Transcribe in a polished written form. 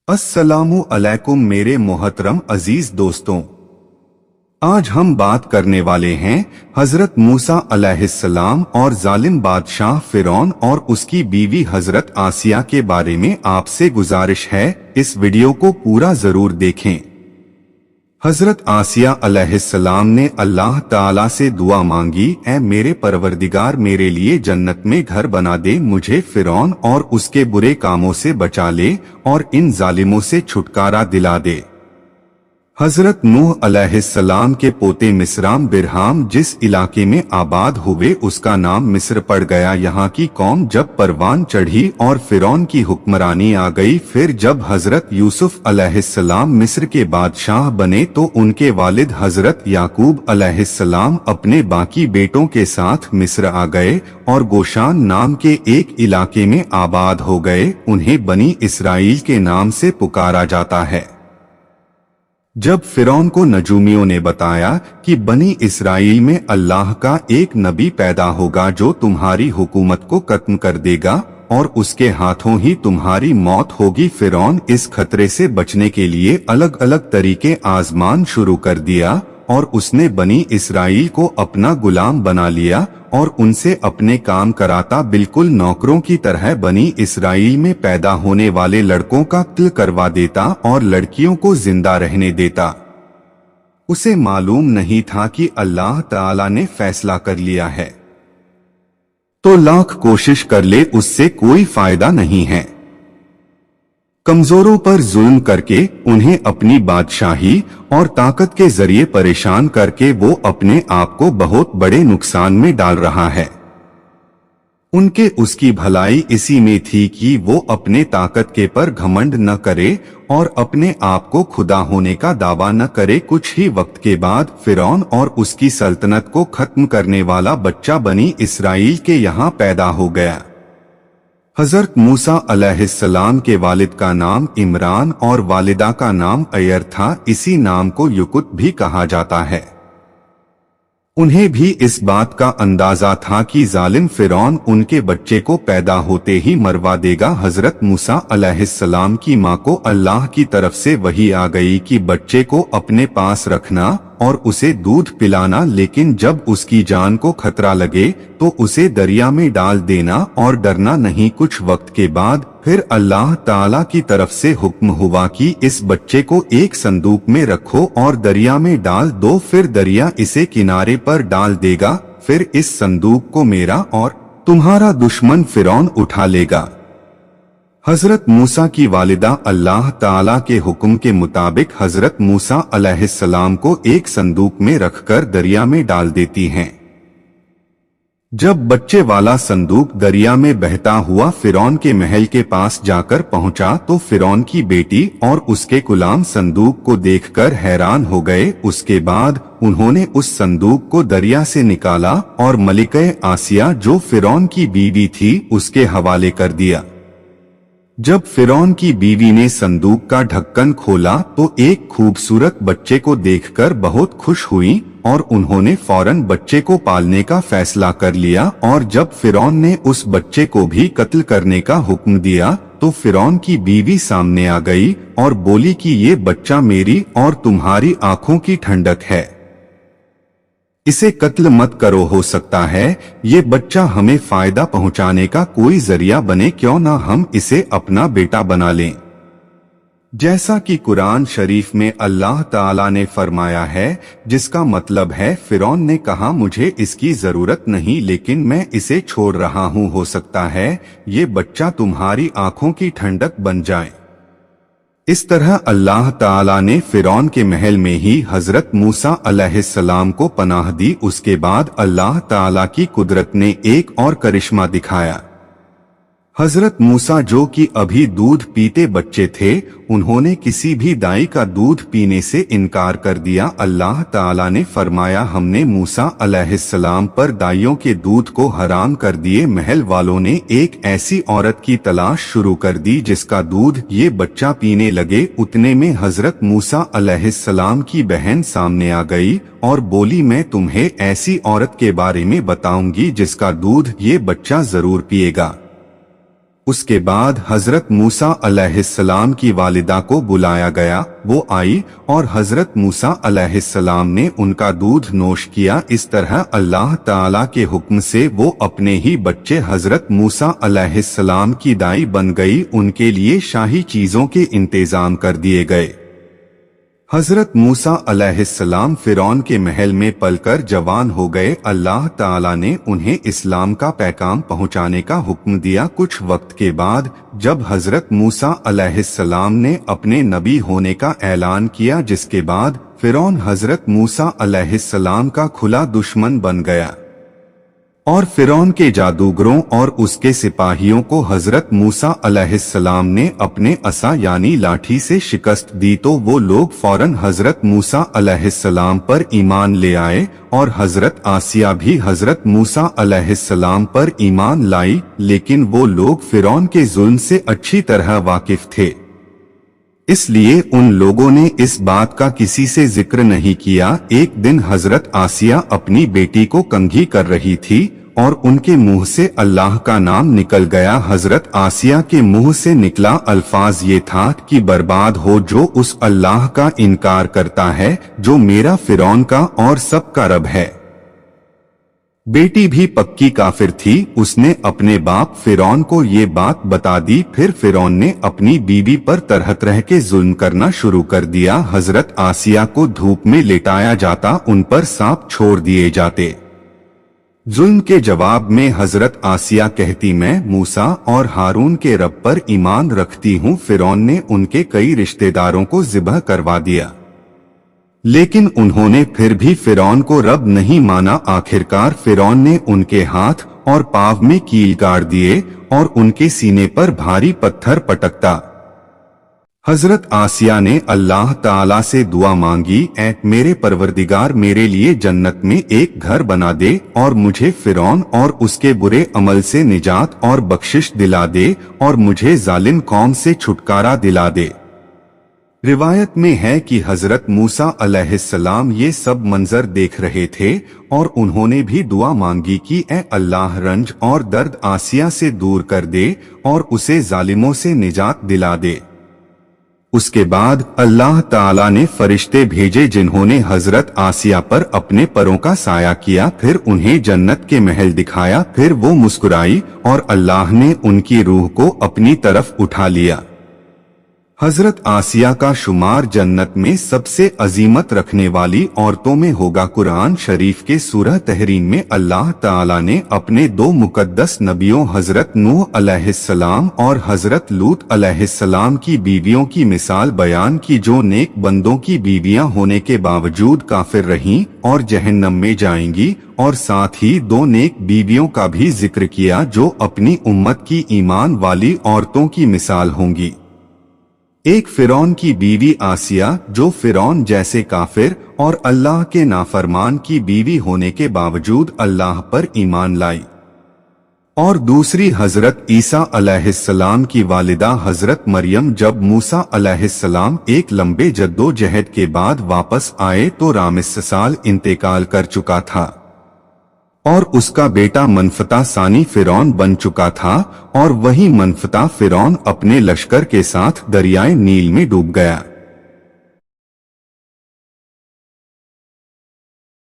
अस्सलामु अलैकुम मेरे मोहतरम अजीज दोस्तों, आज हम बात करने वाले हैं हजरत मूसा अलैहिस्सलाम और जालिम बादशाह फिरौन और उसकी बीवी हजरत आसिया के बारे में। आपसे गुजारिश है इस वीडियो को पूरा जरूर देखें। हजरत आसिया अलैहिस्सलाम ने अल्लाह ताला से दुआ मांगी, ऐ मेरे परवरदिगार मेरे लिए जन्नत में घर बना दे, मुझे फिरौन और उसके बुरे कामों से बचा ले और इन जालिमों से छुटकारा दिला दे। हजरत नूह अलैहिस्सलाम के पोते मिस्राम बिरहाम जिस इलाके में आबाद हुए उसका नाम मिस्र पड़ गया। यहाँ की कौम जब परवान चढ़ी और फिरौन की हुक्मरानी आ गई, फिर जब हजरत यूसुफ अलैहिस्सलाम मिस्र के बादशाह बने तो उनके वालिद हजरत याकूब अलैहिस्सलाम अपने बाकी बेटों के साथ मिस्र आ गए और गोशान नाम के एक इलाके में आबाद हो गए। उन्हें बनी इसराइल के नाम से पुकारा जाता है। जब फिरौन को नजूमियों ने बताया कि बनी इसराइल में अल्लाह का एक नबी पैदा होगा जो तुम्हारी हुकूमत को खत्म कर देगा और उसके हाथों ही तुम्हारी मौत होगी, फिरौन इस खतरे से बचने के लिए अलग अलग तरीके आजमान शुरू कर दिया और उसने बनी इसराइल को अपना गुलाम बना लिया और उनसे अपने काम कराता, बिल्कुल नौकरों की तरह बनी इसराइल में पैदा होने वाले लड़कों का कत्ल करवा देता और लड़कियों को जिंदा रहने देता। उसे मालूम नहीं था कि अल्लाह ताला ने फैसला कर लिया है तो लाख कोशिश कर ले उससे कोई फायदा नहीं है। कमजोरों पर जुल्म करके उन्हें अपनी बादशाही और ताकत के जरिए परेशान करके वो अपने आप को बहुत बड़े नुकसान में डाल रहा है। उनके उसकी भलाई इसी में थी कि वो अपने ताकत के पर घमंड न करे और अपने आप को खुदा होने का दावा न करे। कुछ ही वक्त के बाद फिरौन और उसकी सल्तनत को खत्म करने वाला बच्चा बनी इसराइल के यहाँ पैदा हो गया। हजरत मूसा अलैहिस्सलाम के वालिद का नाम इमरान और वालिदा का नाम अयर था। इसी नाम को युकुत भी कहा जाता है। उन्हें भी इस बात का अंदाजा था कि जालिम फिरौन उनके बच्चे को पैदा होते ही मरवा देगा। हजरत मूसा अलैहिस्सलाम की मां को अल्लाह की तरफ से वही आ गई कि बच्चे को अपने पास रखना और उसे दूध पिलाना, लेकिन जब उसकी जान को खतरा लगे तो उसे दरिया में डाल देना और डरना नहीं। कुछ वक्त के बाद फिर अल्लाह ताला की तरफ से हुक्म हुआ कि इस बच्चे को एक संदूक में रखो और दरिया में डाल दो, फिर दरिया इसे किनारे पर डाल देगा। फिर इस संदूक को मेरा और तुम्हारा दुश्मन फिरौन उठा लेगा। हजरत मूसा की वालिदा अल्लाह ताला के हुक्म के मुताबिक हजरत मूसा अलैहिस्सलाम को एक संदूक में रखकर दरिया में डाल देती हैं। जब बच्चे वाला संदूक दरिया में बहता हुआ फिरौन के महल के पास जाकर पहुंचा तो फिरौन की बेटी और उसके गुलाम संदूक को देखकर हैरान हो गए। उसके बाद उन्होंने उस संदूक को दरिया से निकाला और मलिके आसिया जो फिरौन की बीवी थी उसके हवाले कर दिया। जब फिरौन की बीवी ने संदूक का ढक्कन खोला तो एक खूबसूरत बच्चे को देखकर बहुत खुश हुई और उन्होंने फौरन बच्चे को पालने का फैसला कर लिया। और जब फिरौन ने उस बच्चे को भी कत्ल करने का हुक्म दिया तो फिरौन की बीवी सामने आ गई और बोली कि ये बच्चा मेरी और तुम्हारी आंखों की ठंडक है, इसे कत्ल मत करो, हो सकता है ये बच्चा हमें फायदा पहुंचाने का कोई जरिया बने, क्यों ना हम इसे अपना बेटा बना लें। जैसा कि कुरान शरीफ में अल्लाह ताला ने फरमाया है, जिसका मतलब है फिरौन ने कहा मुझे इसकी जरूरत नहीं लेकिन मैं इसे छोड़ रहा हूँ, हो सकता है ये बच्चा तुम्हारी आंखों की ठंडक बन जाए। इस तरह अल्लाह ताला ने फिरौन के महल में ही हजरत मूसा अलैहिस्सलाम को पनाह दी। उसके बाद अल्लाह ताला की कुदरत ने एक और करिश्मा दिखाया। हजरत मूसा जो कि अभी दूध पीते बच्चे थे, उन्होंने किसी भी दाई का दूध पीने से इनकार कर दिया। अल्लाह ताला ने फरमाया हमने मूसा अलैहिस्सलाम पर दाइयों के दूध को हराम कर दिए। महल वालों ने एक ऐसी औरत की तलाश शुरू कर दी जिसका दूध ये बच्चा पीने लगे। उतने में हजरत मूसा अलैहिस्सलाम की बहन सामने आ गई और बोली मैं तुम्हें ऐसी औरत के बारे में बताऊंगी जिसका दूध ये बच्चा जरूर पिएगा। उसके बाद हजरत मूसा अलैहिस्सलाम की वालिदा को बुलाया गया। वो आई और हजरत मूसा अलैहिस्सलाम ने उनका दूध नोश किया। इस तरह अल्लाह ताला के हुक्म से वो अपने ही बच्चे हजरत मूसा अलैहिस्सलाम की दाई बन गई। उनके लिए शाही चीजों के इंतजाम कर दिए गए। हजरत मूसा अलैहिस्सलाम फिरौन के महल में पलकर जवान हो गए। अल्लाह ताला ने उन्हें इस्लाम का पैगाम पहुंचाने का हुक्म दिया। कुछ वक्त के बाद जब हजरत मूसा अलैहिस्सलाम ने अपने नबी होने का ऐलान किया, जिसके बाद फिरौन हजरत मूसा अलैहिस्सलाम का खुला दुश्मन बन गया और फिरौन के जादूगरों और उसके सिपाहियों को हजरत मूसा अलैहिस्सलाम ने अपने असा यानी लाठी से शिकस्त दी, तो वो लोग फौरन हजरत मूसा अलैहिस्सलाम पर ईमान ले आए और हजरत आसिया भी हजरत मूसा अलैहिस्सलाम पर ईमान लाई। लेकिन वो लोग फिरौन के जुल्म से अच्छी तरह वाकिफ थे, इसलिए उन लोगों ने इस बात का किसी से जिक्र नहीं किया। एक दिन हजरत आसिया अपनी बेटी को कंघी कर रही थी और उनके मुंह से अल्लाह का नाम निकल गया। हजरत आसिया के मुंह से निकला अल्फाज ये था कि बर्बाद हो जो उस अल्लाह का इनकार करता है जो मेरा फिरौन का और सबका रब है। बेटी भी पक्की काफिर थी। उसने अपने बाप फिरौन को ये बात बता दी। फिर फिरौन ने अपनी बीवी पर तरह तरह के जुल्म करना शुरू कर दिया। हजरत आसिया को धूप में लेटाया जाता, उन पर सांप छोड़ दिए जाते। जुल्म के जवाब में हजरत आसिया कहती, मैं मूसा और हारून के रब पर ईमान रखती हूँ। फिरौन ने उनके कई रिश्तेदारों को ज़िबह करवा दिया, लेकिन उन्होंने फिर भी फिरौन को रब नहीं माना। आखिरकार फिरौन ने उनके हाथ और पांव में कील गाड़ दिए और उनके सीने पर भारी पत्थर पटकता। हजरत आसिया ने अल्लाह ताला से दुआ मांगी, ऐ मेरे परवरदिगार, मेरे लिए जन्नत में एक घर बना दे और मुझे फिरौन और उसके बुरे अमल से निजात और बख्शिश दिला दे और मुझे जालिम कौम से छुटकारा दिला दे। रिवायत में है कि हजरत मूसा अलैहिस्सलाम ये सब मंजर देख रहे थे और उन्होंने भी दुआ मांगी कि ऐ अल्लाह, रंज और दर्द आसिया से दूर कर दे और उसे जालिमों से निजात दिला दे। उसके बाद अल्लाह ताला ने फरिश्ते भेजे जिन्होंने हजरत आसिया पर अपने परों का साया किया। फिर उन्हें जन्नत के महल दिखाया। फिर वो मुस्कुराई और अल्लाह ने उनकी रूह को अपनी तरफ उठा लिया। हजरत आसिया का शुमार जन्नत में सबसे अजीमत रखने वाली औरतों में होगा। कुरान शरीफ के सूरह तहरीन में अल्लाह ताला ने अपने दो मुकद्दस नबियों हजरत नूह अलैहिस्सलाम और हजरत लूत अलैहिस्सलाम की बीवियों की मिसाल बयान की, जो नेक बंदों की बीवियां होने के बावजूद काफिर रहीं और जहन्नम में जाएंगी, और साथ ही दो नेक बीवियों का भी जिक्र किया जो अपनी उम्मत की ईमान वाली औरतों की मिसाल होंगी। एक फिरौन की बीवी आसिया, जो फिरौन जैसे काफिर और अल्लाह के नाफरमान की बीवी होने के बावजूद अल्लाह पर ईमान लाई, और दूसरी हजरत ईसा अलैहिस्सलाम की वालिदा हजरत मरियम। जब मूसा अलैहिस्सलाम एक लंबे जद्दोजहद के बाद वापस आए तो रामिस साल इंतकाल कर चुका था और उसका बेटा मनफता सानी फिरौन बन चुका था, और वही मनफता फिरौन अपने लश्कर के साथ दरियाए नील में डूब गया।